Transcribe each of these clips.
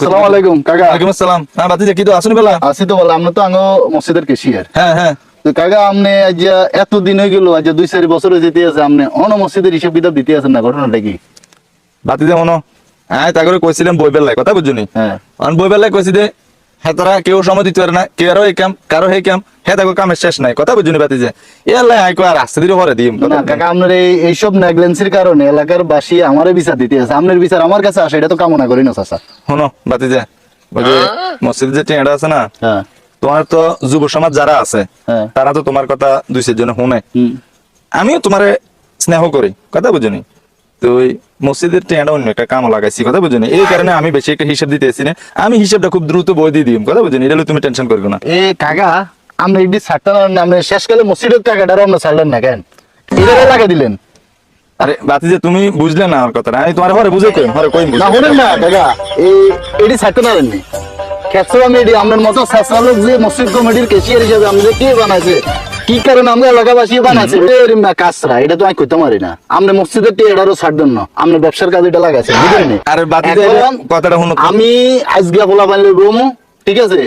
আসসালামু আলাইকুম কাকা। ওয়ালাইকুম আসসালাম। হ্যাঁ বাতিজা কি তো আসুন বেলা? আছি তো বলে আমরা তো আঙ্গো মসজিদের কেশিয়ার। হ্যাঁ হ্যাঁ তো কাকা আমনে আজ এত দিন হয়ে গেল, আজ 2-4 বছর যেতে আছে আমনে অন মসজিদের হিসাব কিতাব দিতে আছেন না, ঘটনাটা কি? বাতিজা মনো হ্যাঁ তা করে কইছিলাম বই বেলায় কথা বুঝুনি। হ্যাঁ অন বই বেলায় কইছি দে হ্যাঁ তারা কেউ সময় দিতে পারে না, কেউ আরো এই কাম কারো এই কাম হ্যাঁ তাকে কামের শেষ নাই কথা বুঝুনি বাতিজা। এ আল্লাহ আইকো আর আস্তে ধীরে ভরে দিম না কাকা, আপনার এইসব নেগলেন্সির কারণে এলাকার বাসী আমারে বিচার দিতে আছে। আপনার বিচার আমার কাছে আসে, এটা তো কামনা করি না চাচা। শোনো বাতিজা, ওই যে মসজিদে যে টেঁড়া আছে না, হ্যাঁ তোমার তো যুব সমাজ যারা আছে হ্যাঁ তারা তো তোমার কথা 2-4 জন শুনে। হুম। আমিও তোমারে স্নেহ করি কথা বুঝুনি। তো ওই মসজিদের টেঁড়া অন্য একটা কামও লাগাইছি কথা বুঝুনি, এই কারণে আমি বেশি একটা হিসাব দিতেছি না। আমি হিসাবটা খুব দ্রুত বই দিয়ে দিম কথা বুঝুনি, এটা লইয়া তুমি টেনশন করবে না। এ কাকা, আমরা এটি ছাড়তেন না, আপনি শেষকালে মসজিদের টাকাটারও আমরা ছাড়লেন না কেন? এটা লাগাই দিলেন আরে বাতিজা তুমি বুঝলে না আমার কথাটা, আমি তোমার ঘরে বুঝে কইম, ঘরে কইম না, বুঝে। শোনেন না কাকা, এটি ছাড়তে পারেননি। খেসরা মেডি আমাদের মতো শাসা লোক যে মসজিদ কমিটির কেশিয়ার হিসেবে আমাদের কে বানাইছে, কি কারণে আমরা এলাকাবাসী বানাইছে এরম না কাজরা, এটা তো আমি করতে পারি না। আমরা মসজিদের টেড়ারও ছাড়বেন না, আমরা ব্যবসার কাজে এটা লাগাইছি বুঝলেন? আরে বাতিজা এখন কথাটা শুনো তো। আমি আজকে বলা পারলে রুমু, ঠিক আছে,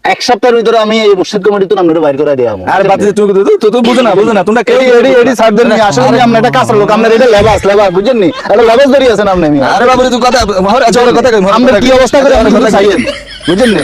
এক সপ্তাহের ভিতরে আমি এই মসজিদ কমিটি তো আমরা বাইর করে দেওয়া। আরে বাতিজা তুমি তো বুঝো না তোমরা কেউ এডি ছাড় দেন নি, আসলে আমরা এটা কাঁচা লোক, আমরা এটা লেবাস বুঝেন নি, এটা লেবাস ধরে আছেন আপনি। আরে বাবু তুই কথা কথা কই, আমরা কি অবস্থা করে আপনি চাইছেন বুঝেন নি?